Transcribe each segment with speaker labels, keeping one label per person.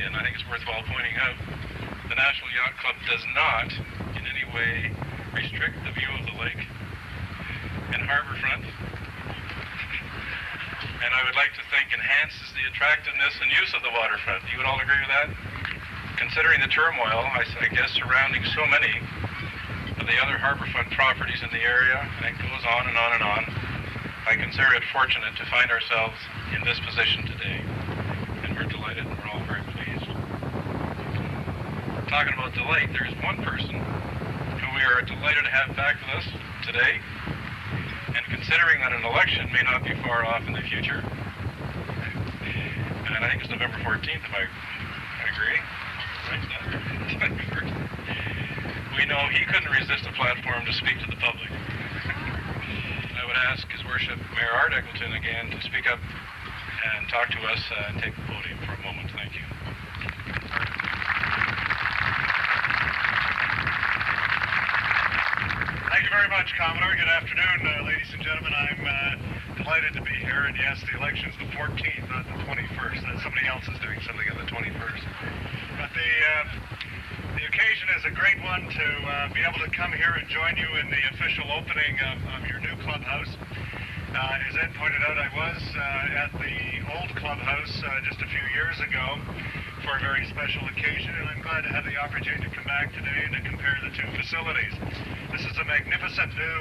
Speaker 1: And I think it's worthwhile pointing out, the National Yacht Club does not in any way restrict the view of the lake and harborfront, and I would like to think enhances the attractiveness and use of the waterfront. You would all agree with that? Considering the turmoil, I guess, surrounding so many of the other harborfront properties in the area, and it goes on and on and on, I consider it fortunate to find ourselves in this position today, and we're delighted and we're all very pleased. Talking about delight, there's one person who we are delighted to have back with us today, and considering that an election may not be far off in the future, and I think it's November 14th, if I agree, right? We know he couldn't resist a platform to speak to the public. I would ask His Worship Mayor Art Eggleton again to speak up and talk to us and take the podium for a moment. Thank you.
Speaker 2: Thank you very much, Commodore. Good afternoon, ladies and gentlemen. I'm delighted to be here, and yes, the election's the 14th, not the 21st. Somebody else is doing something on the 21st. But the occasion is a great one to be able to come here and join you in the official opening of your new clubhouse. As Ed pointed out, I was at the old clubhouse just a few years ago for a very special occasion, and I'm glad to have the opportunity to come back today and to compare the two facilities. This is a magnificent new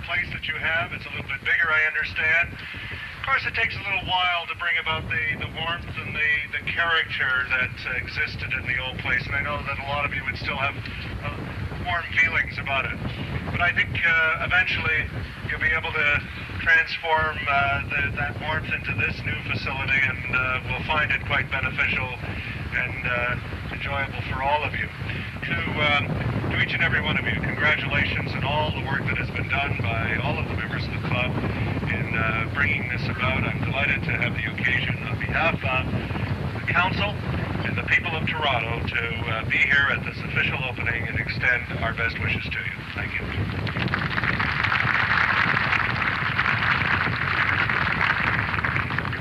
Speaker 2: place that you have. It's a little bit bigger, I understand. Of course, it takes a little while to bring about the warmth and the character that existed in the old place, and I know that a lot of you would still have warm feelings about it. But I think eventually you'll be able to transform that warmth into this new facility, and we'll find it quite beneficial and enjoyable for all of you. To each and every one of you, congratulations on all the work that has been done by all of the members of the club in bringing this about. I'm delighted to have the occasion on behalf of the council and the people of Toronto to be here at this official opening and extend our best wishes to you. Thank you.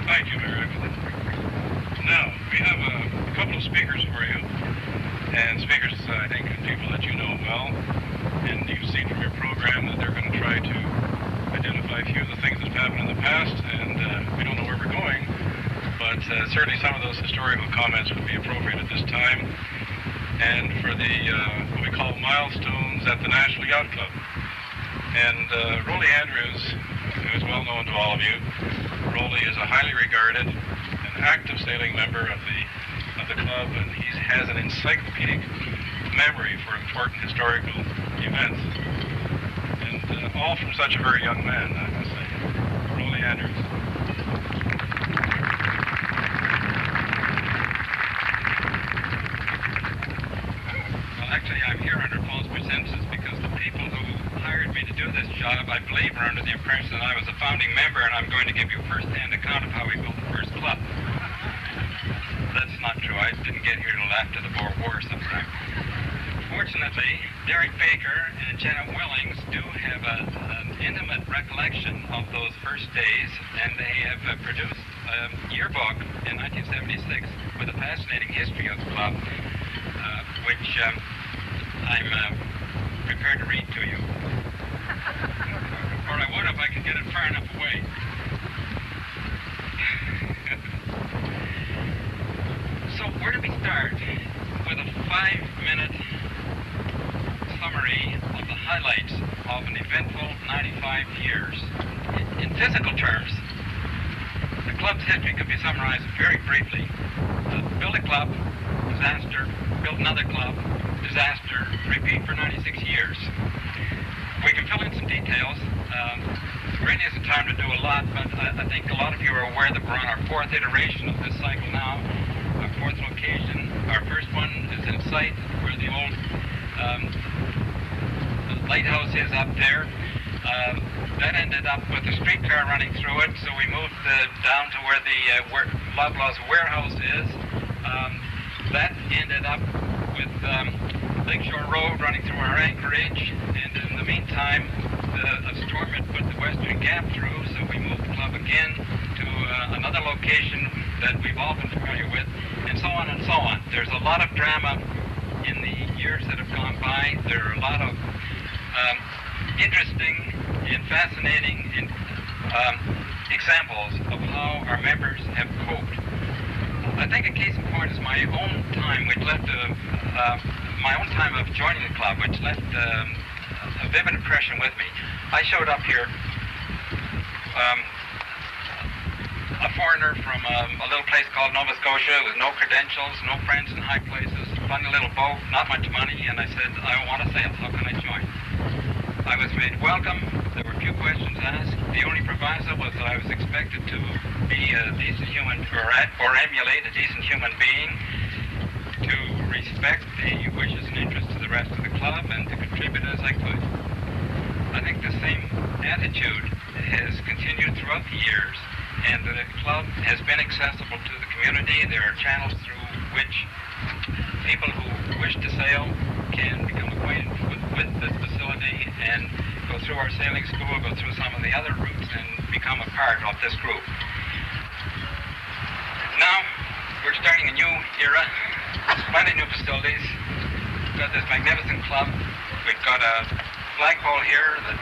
Speaker 1: Thank you, Mayor Eggleton. Now, we have a couple of speakers for you, and speakers, I think, people that you know well, and you've seen from your program that they're going to try to identify a few of the things that have happened in the past, and we don't know where we're going, but certainly some of those historical comments would be appropriate at this time, and for the what we call milestones at the National Yacht Club. And Rolly Andrews, who is well known to all of you, Rolly is a highly regarded and active sailing member of the club, and he has an encyclopedic memory for important historical events, and all from such a very young man, I must say. Rolly Andrews. senses, because the people who hired me to do this job, I believe, were under the impression that I was a founding member, and I'm going to give you a first-hand account of how we built the first club. That's not true. I didn't get here till after the Boer War sometime. Fortunately, Derek Baker and Janet Willings do have an intimate recollection of those first days, and they have produced a yearbook in 1976 with a fascinating history of the club, which I'm prepared to read to you. Or I would if I could get it far enough away. So where do we start? With a 5-minute summary of the highlights of an eventful 95 years. In physical terms, the club's history could be summarized very briefly. Build a club, disaster, build another club, disaster, repeat for 96 years. We can fill in some details. There really isn't time to do a lot, but I think a lot of you are aware that we're on our 4th iteration of this cycle now, our 4th location. Our first one is in sight where the old lighthouse is up there. That ended up with a streetcar running through it, so we moved down to where the Loblaw's warehouse is. That ended up with Lakeshore Road running through our anchorage, and in the meantime, a storm had put the Western Gap through, so we moved the club again to another location that we've all been familiar with, and so on and so on. There's a lot of drama in the years that have gone by. There are a lot of interesting and fascinating examples of how our members have coped. I think a case in point is my own time, which left my own time of joining the club, which left a vivid impression with me. I showed up here, a foreigner from a little place called Nova Scotia with no credentials, no friends in high places, funny little boat, not much money, and I said, I want to sail, how can I join? I was made welcome. There were few questions asked. The only proviso was that I was expected to be a decent human, or emulate a decent human being, to respect the wishes and interests of the rest of the club, and to contribute as I could. I think the same attitude has continued throughout the years, and the club has been accessible to the community. There are channels through which people who wish to sail can become acquainted with this facility and go through our sailing school, go through some of the other routes, and become a part of this group. Now, we're starting a new era, plenty of new facilities. We've got this magnificent club. We've got a flagpole here that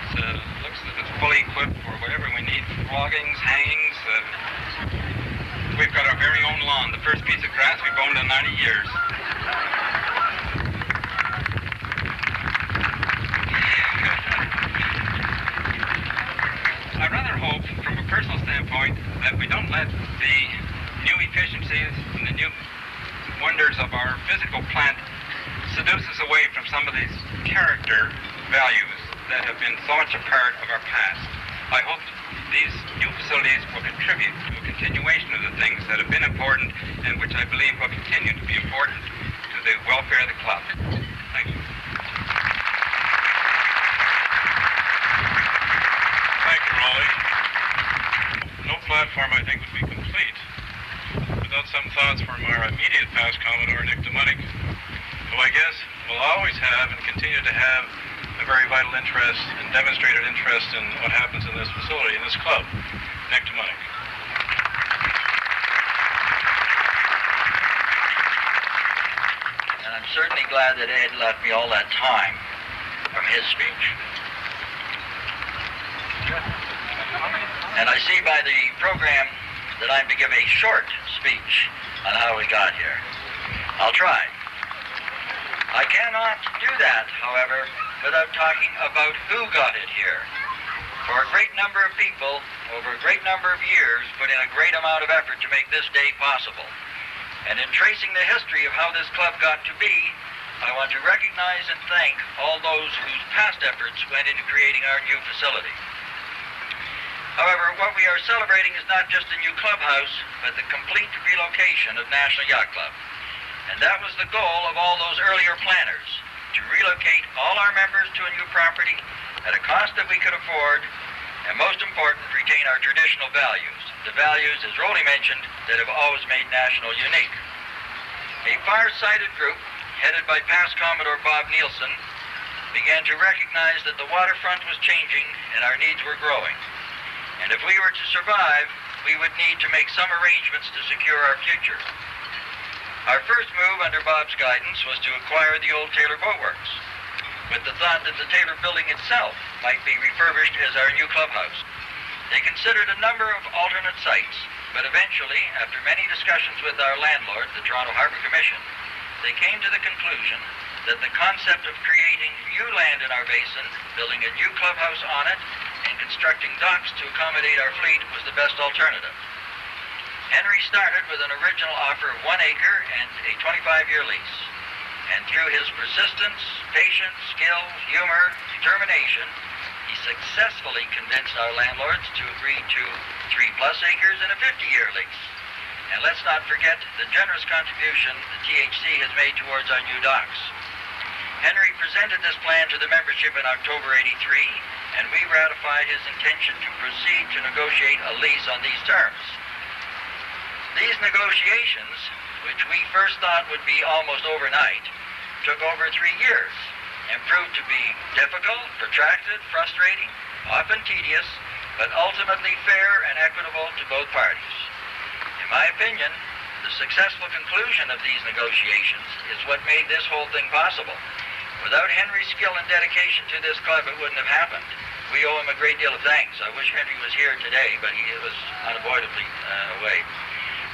Speaker 1: looks as if it's fully equipped for whatever we need, floggings, hangings. We've got our very own lawn, the first piece of grass we've owned in 90 years. I rather hope, from a personal standpoint, that we don't let the new efficiencies and the new wonders of our physical plant seduce us away from some of these character values that have been so much a part of our past. I hope these new facilities will contribute to a continuation of the things that have been important and which I believe will continue to be important to the welfare of the club. Thank you.
Speaker 2: Thank you, Raleigh. No platform, I think, would be complete without some thoughts from our immediate past Commodore, Nick DeMunnick, who I guess will always have and continue to have a very vital interest and demonstrated interest in what happens in this facility, in this club. Nick DeMunnick.
Speaker 3: And I'm certainly glad that Ed left me all that time from his speech. And I see by the program that I'm to give a short speech on how we got here. I'll try. I cannot do that, however, without talking about who got it here. For a great number of people, over a great number of years, put in a great amount of effort to make this day possible. And in tracing the history of how this club got to be, I want to recognize and thank all those whose past efforts went into creating our new facility. However, what we are celebrating is not just a new clubhouse, but the complete relocation of National Yacht Club. And that was the goal of all those earlier planners, to relocate all our members to a new property at a cost that we could afford, and most important, retain our traditional values. The values, as Rolly mentioned, that have always made National unique. A far-sighted group, headed by past Commodore Bob Nielsen, began to recognize that the waterfront was changing and our needs were growing. And if we were to survive, we would need to make some arrangements to secure our future. Our first move under Bob's guidance was to acquire the old Taylor Boat Works, with the thought that the Taylor building itself might be refurbished as our new clubhouse. They considered a number of alternate sites, but eventually, after many discussions with our landlord, the Toronto Harbour Commission, they came to the conclusion that the concept of creating new land in our basin, building a new clubhouse on it, and constructing docks to accommodate our fleet was the best alternative. Henry started with an original offer of 1 acre and a 25-year lease. And through his persistence, patience, skill, humor, determination, he successfully convinced our landlords to agree to 3+ acres and a 50-year lease. And let's not forget the generous contribution the THC has made towards our new docks. Henry presented this plan to the membership in October '83, and we ratified his intention to proceed to negotiate a lease on these terms. These negotiations, which we first thought would be almost overnight, took over 3 years and proved to be difficult, protracted, frustrating, often tedious, but ultimately fair and equitable to both parties. In my opinion, the successful conclusion of these negotiations is what made this whole thing possible. Without Henry's skill and dedication to this club, it wouldn't have happened. We owe him a great deal of thanks. I wish Henry was here today, but he was unavoidably away.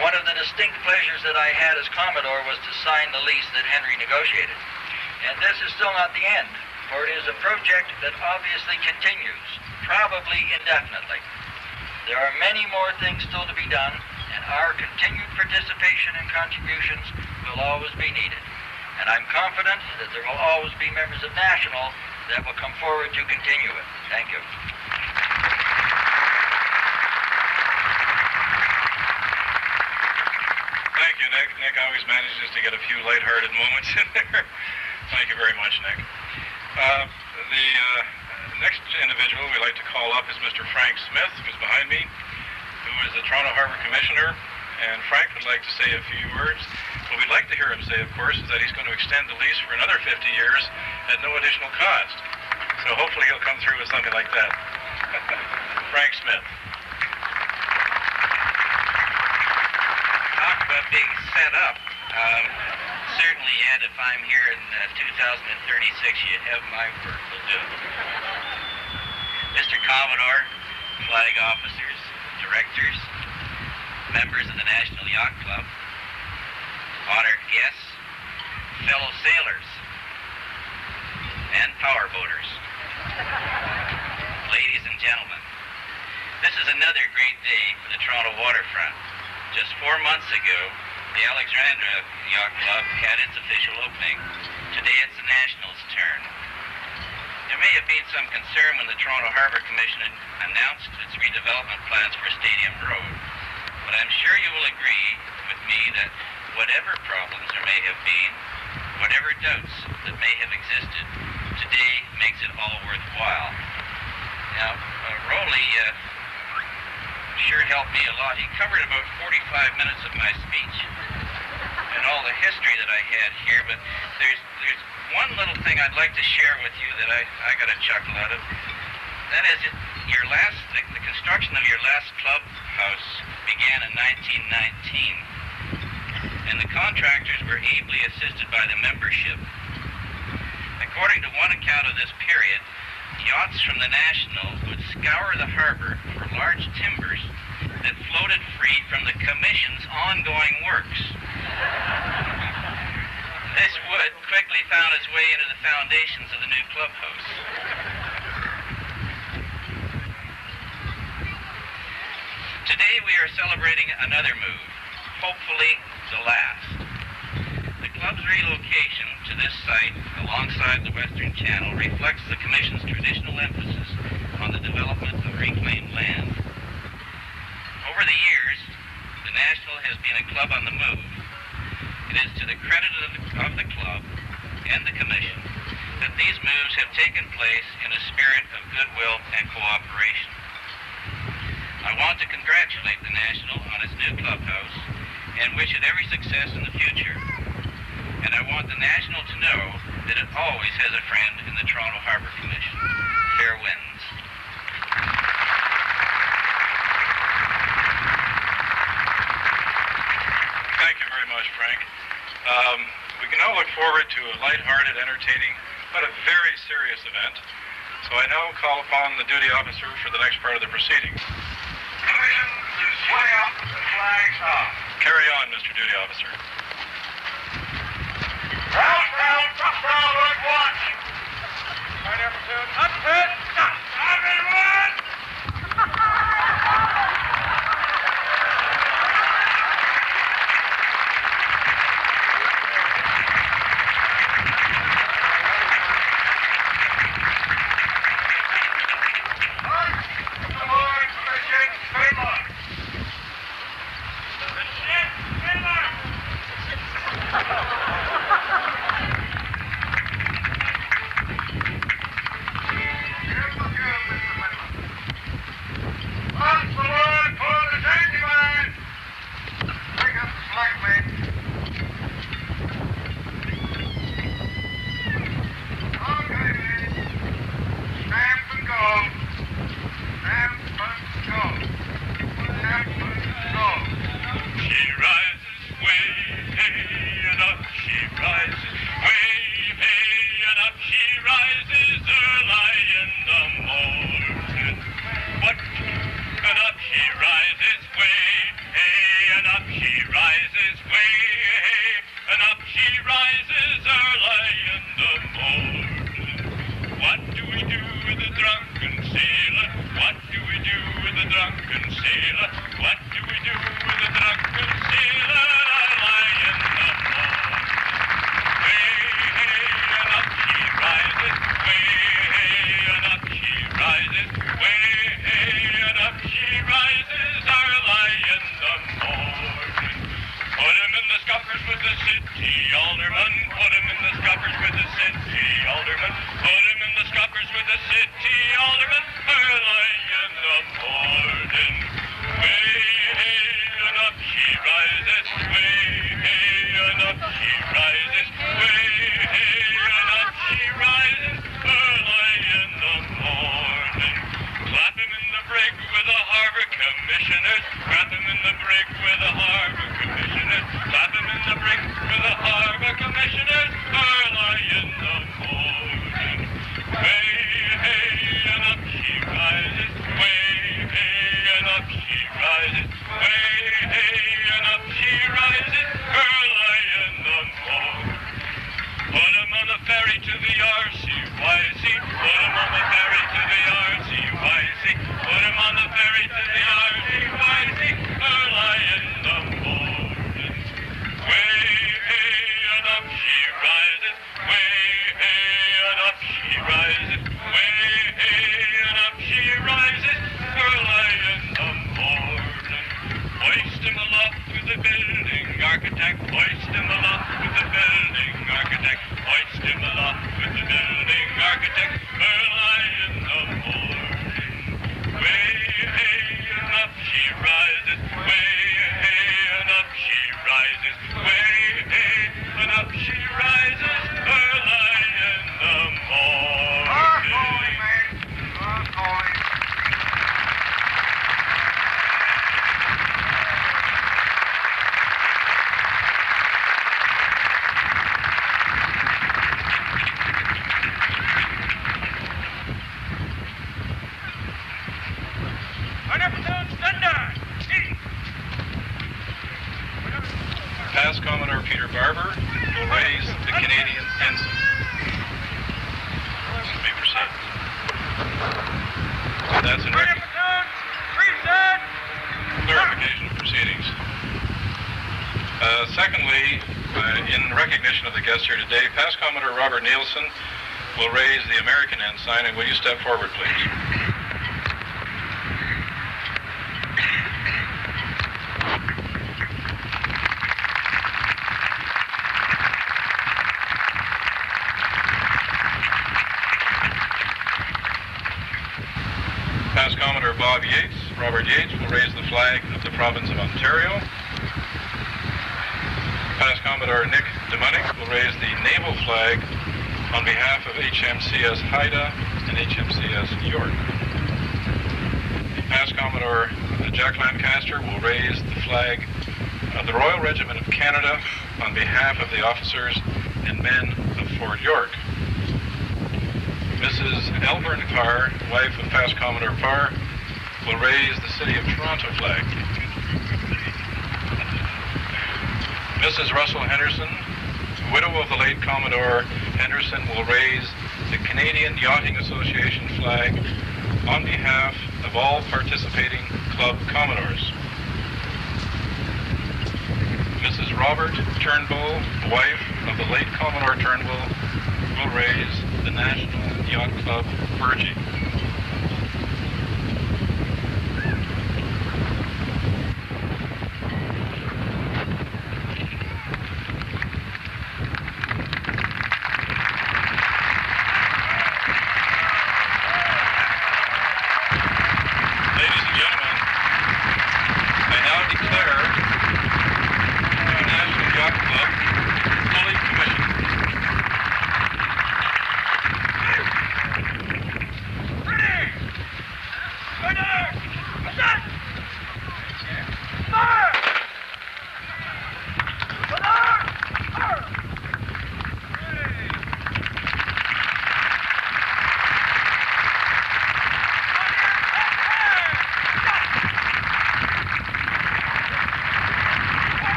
Speaker 3: One of the distinct pleasures that I had as Commodore was to sign the lease that Henry negotiated. And this is still not the end, for it is a project that obviously continues, probably indefinitely. There are many more things still to be done, and our continued participation and contributions will always be needed. And I'm confident that there will always be members of National that will come forward to continue it. Thank you.
Speaker 1: Thank you, Nick. Nick always manages to get a few lighthearted moments in there. Thank you very much, Nick. The next individual we'd like to call up is Mr. Frank Smith, who's behind me, who is the Toronto Harbour Commissioner. And Frank would like to say a few words. What we'd like to hear him say, of course, is that he's going to extend the lease for another 50 years at no additional cost. So hopefully he'll come through with something like that. Frank Smith.
Speaker 4: Talk about being set up. Certainly, Ed, if I'm here in 2036, you have my word, will do. Mr. Commodore, flag officers, directors, members of the National Yacht Club, honored guests, fellow sailors, and power boaters. Ladies and gentlemen, this is another great day for the Toronto waterfront. Just 4 months ago, the Alexandra Yacht Club had its official opening. Today it's the National's turn. There may have been some concern when the Toronto Harbour Commission announced its redevelopment plans for Stadium Road, but I'm sure you will agree with me that whatever problems there may have been, whatever doubts that may have existed, today makes it all worthwhile. Now, Rolly sure helped me a lot. He covered about 45 minutes of my speech and all the history that I had here, but there's one little thing I'd like to share with you that I got a chuckle out of. That is, the construction of your last clubhouse began in 1919, and the contractors were ably assisted by the membership. According to one account of this period, yachts from the National would scour the harbor for large timbers that floated free from the Commission's ongoing works. This wood quickly found its way into the foundations of the new clubhouse. Today we are celebrating another move, hopefully the last. The club's relocation to this site alongside the Western Channel reflects the Commission's traditional emphasis on the development of reclaimed land. Over the years, the National has been a club on the move. It is to the credit of the club and the Commission that these moves have taken place in a spirit of goodwill and cooperation. I want to congratulate the National on its new clubhouse and wish it every success in the future. And I want the National to know that it always has a friend in the Toronto Harbour Commission. Fair winds.
Speaker 1: Thank you very much, Frank. We can now look forward to a lighthearted, entertaining, but a very serious event. So I now call upon the duty officer for the next part of the proceedings.
Speaker 2: Commission to sway up the flags off.
Speaker 1: Carry on, Mr. Duty Officer.
Speaker 2: Southbound, look, watch. Right up to up it. Stop. Everyone!
Speaker 1: Past Commodore Peter Barber will raise the Canadian ensign. You may proceed. So that's in clarification of proceedings. Secondly, in recognition of the guest here today, Past Commodore Robert Nielsen will raise the American ensign, and will you step forward, please? Commodore Robert Yates, will raise the flag of the province of Ontario. Past Commodore Nick DeMunnick will raise the naval flag on behalf of HMCS Haida and HMCS York. Past Commodore Jack Lancaster will raise the flag of the Royal Regiment of Canada on behalf of the officers and men of Fort York. Mrs. Elburn Parr, wife of Past Commodore Parr, will raise the City of Toronto flag. Mrs. Russell Henderson, widow of the late Commodore Henderson, will raise the Canadian Yachting Association flag on behalf of all participating Club Commodores. Mrs. Robert Turnbull, wife of the late Commodore Turnbull, will raise the National Yacht Club Burgee.